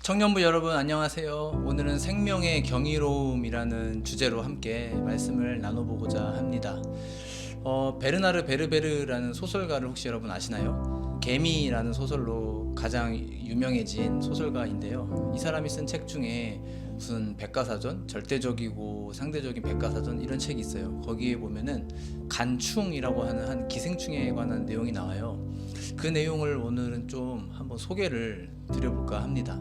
청년부 여러분 안녕하세요. 오늘은 생명의 경이로움이라는 주제로 함께 말씀을 나눠보고자 합니다. 베르나르 베르베르라는 소설가를 혹시 여러분 아시나요? 개미라는 소설로 가장 유명해진 소설가인데요. 이 사람이 쓴 책 중에 무슨 백과사전, 절대적이고 상대적인 백과사전 이런 책이 있어요. 거기에 보면은 간충이라고 하는 한 기생충에 관한 내용이 나와요. 그 내용을 오늘은 좀 한번 소개를 드려볼까 합니다.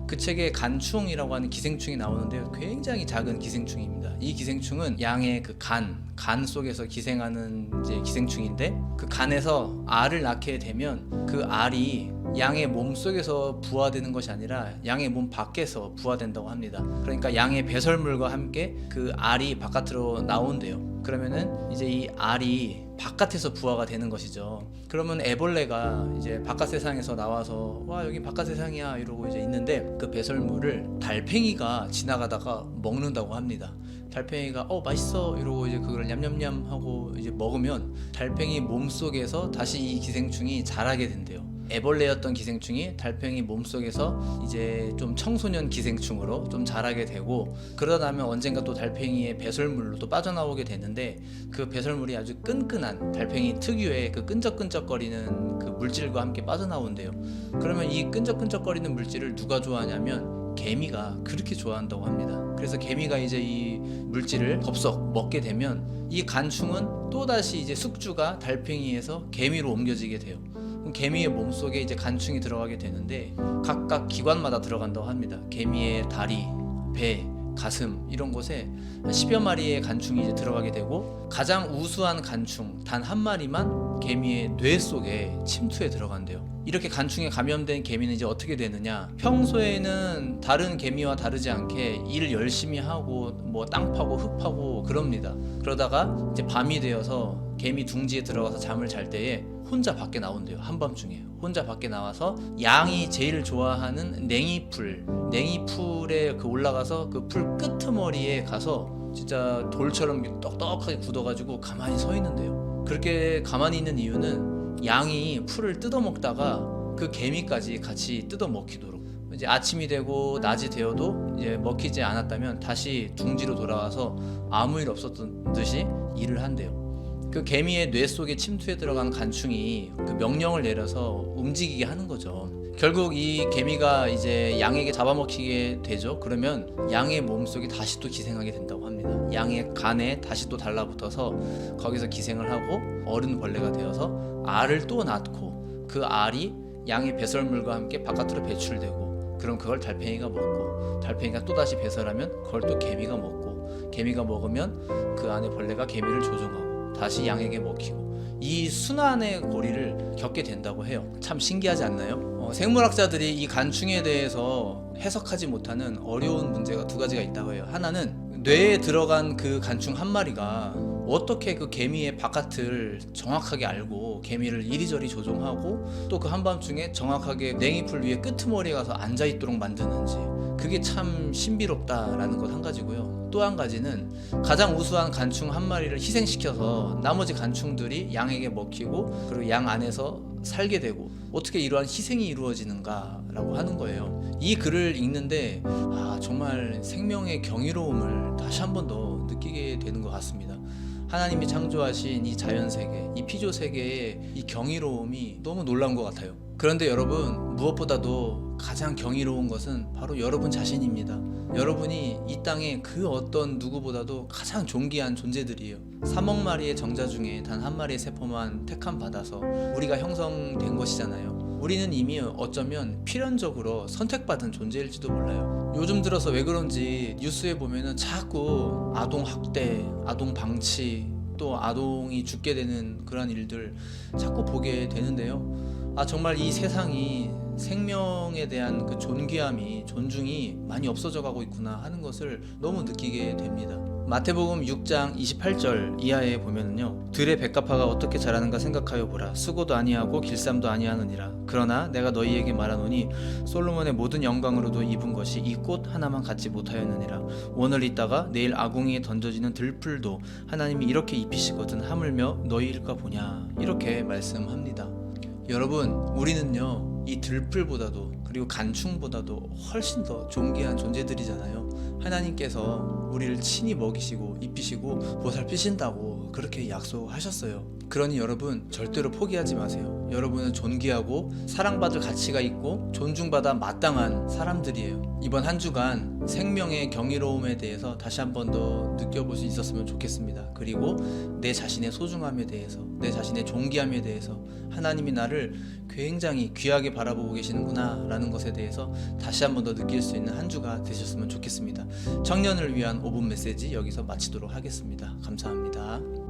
그 책에 간충이라고 하는 기생충이 나오는데요. 굉장히 작은 기생충입니다. 이 기생충은 양의 그 간 속에서 기생하는 이제 기생충인데, 그 간에서 알을 낳게 되면 그 알이 양의 몸 속에서 부화되는 것이 아니라 양의 몸 밖에서 부화된다고 합니다. 그러니까 양의 배설물과 함께 그 알이 바깥으로 나온대요. 그러면은 이제 이 알이 바깥에서 부화가 되는 것이죠. 그러면 애벌레가 이제 바깥 세상에서 나와서 와 여기 바깥 세상이야 이러고 이제 있는데, 그 배설물을 달팽이가 지나가다가 먹는다고 합니다. 달팽이가 맛있어 이러고 이제 그걸 냠냠냠 하고 이제 먹으면 달팽이 몸 속에서 다시 이 기생충이 자라게 된대요. 애벌레였던 기생충이 달팽이 몸속에서 이제 좀 청소년 기생충으로 좀 자라게 되고, 그러다 나면 언젠가 또 달팽이의 배설물로 또 빠져나오게 되는데, 그 배설물이 아주 끈끈한 달팽이 특유의 그 끈적끈적거리는 그 물질과 함께 빠져나온대요. 그러면 이 끈적끈적거리는 물질을 누가 좋아하냐면 개미가 그렇게 좋아한다고 합니다. 그래서 개미가 이제 이 물질을 덥석 먹게 되면 이 간충은 또다시 이제 숙주가 달팽이에서 개미로 옮겨지게 돼요. 개미의 몸속에 이제 간충이 들어가게 되는데 각각 기관마다 들어간다고 합니다. 개미의 다리, 배, 가슴 이런 곳에 한 10여 마리의 간충이 이제 들어가게 되고, 가장 우수한 간충 단 한 마리만 개미의 뇌 속에 침투해 들어간대요. 이렇게 간충에 감염된 개미는 이제 어떻게 되느냐, 평소에는 다른 개미와 다르지 않게 일 열심히 하고 뭐 땅 파고 흙 파고 그럽니다. 그러다가 이제 밤이 되어서 개미 둥지에 들어가서 잠을 잘 때에 혼자 밖에 나온대요. 한밤중에 혼자 밖에 나와서 양이 제일 좋아하는 냉이풀에 그 올라가서 그 풀 끄트머리에 가서 진짜 돌처럼 떡떡하게 굳어가지고 가만히 서 있는데요. 그렇게 가만히 있는 이유는 양이 풀을 뜯어먹다가 그 개미까지 같이 뜯어먹히도록, 이제 아침이 되고 낮이 되어도 이제 먹히지 않았다면 다시 둥지로 돌아와서 아무 일 없었던 듯이 일을 한대요. 그 개미의 뇌 속에 침투해 들어간 간충이 그 명령을 내려서 움직이게 하는 거죠. 결국 이 개미가 이제 양에게 잡아먹히게 되죠. 그러면 양의 몸속에 다시 또 기생하게 된다고 합니다. 양의 간에 다시 또 달라붙어서 거기서 기생을 하고 어른 벌레가 되어서 알을 또 낳고, 그 알이 양의 배설물과 함께 바깥으로 배출되고, 그럼 그걸 달팽이가 먹고, 달팽이가 또 다시 배설하면 그걸 또 개미가 먹고, 개미가 먹으면 그 안에 벌레가 개미를 조종하고 다시 양에게 먹히고, 이 순환의 고리를 겪게 된다고 해요. 참 신기하지 않나요? 생물학자들이 이 간충에 대해서 해석하지 못하는 어려운 문제가 두 가지가 있다고 해요. 하나는 뇌에 들어간 그 간충 한 마리가 어떻게 그 개미의 바깥을 정확하게 알고 개미를 이리저리 조종하고 또 그 한밤중에 정확하게 냉이풀 위에 끄트머리에 가서 앉아있도록 만드는지, 그게 참 신비롭다라는 것 한 가지고요. 또 한 가지는 가장 우수한 간충 한 마리를 희생시켜서 나머지 간충들이 양에게 먹히고 그리고 양 안에서 살게 되고 어떻게 이러한 희생이 이루어지는가 라고 하는 거예요. 이 글을 읽는데 정말 생명의 경이로움을 다시 한 번 더 느끼게 되는 것 같습니다. 하나님이 창조하신 이 자연세계, 이 피조세계의 이 경이로움이 너무 놀라운 것 같아요. 그런데 여러분, 무엇보다도 가장 경이로운 것은 바로 여러분 자신입니다. 여러분이 이 땅에 그 어떤 누구보다도 가장 존귀한 존재들이에요. 3억 마리의 정자 중에 단 한 마리의 세포만 택함 받아서 우리가 형성된 것이잖아요. 우리는 이미 어쩌면 필연적으로 선택받은 존재일지도 몰라요. 요즘 들어서 왜 그런지 뉴스에 보면은 자꾸 아동 학대, 아동 방치, 또 아동이 죽게 되는 그런 일들 자꾸 보게 되는데요. 정말 이 세상이 생명에 대한 그 존귀함이, 존중이 많이 없어져 가고 있구나 하는 것을 너무 느끼게 됩니다. 마태복음 6장 28절 이하에 보면은요, 들의 백합화가 어떻게 자라는가 생각하여 보라. 수고도 아니하고 길쌈도 아니하느니라. 그러나 내가 너희에게 말하노니 솔로몬의 모든 영광으로도 입은 것이 이 꽃 하나만 갖지 못하였느니라. 오늘 있다가 내일 아궁이에 던져지는 들풀도 하나님이 이렇게 입히시거든 하물며 너희일까 보냐. 이렇게 말씀합니다. 여러분, 우리는요 이 들풀보다도 그리고 간충보다도 훨씬 더 존귀한 존재들이잖아요. 하나님께서 우리를 친히 먹이시고 입히시고 보살피신다고 그렇게 약속하셨어요. 그러니 여러분 절대로 포기하지 마세요. 여러분은 존귀하고 사랑받을 가치가 있고 존중받아 마땅한 사람들이에요. 이번 한 주간 생명의 경이로움에 대해서 다시 한 번 더 느껴볼 수 있었으면 좋겠습니다. 그리고 내 자신의 소중함에 대해서, 내 자신의 존귀함에 대해서 하나님이 나를 굉장히 귀하게 바라보고 계시는구나 라는 것에 대해서 다시 한 번 더 느낄 수 있는 한 주가 되셨으면 좋겠습니다. 청년을 위한 5분 메시지 여기서 마치도록 하겠습니다. 감사합니다.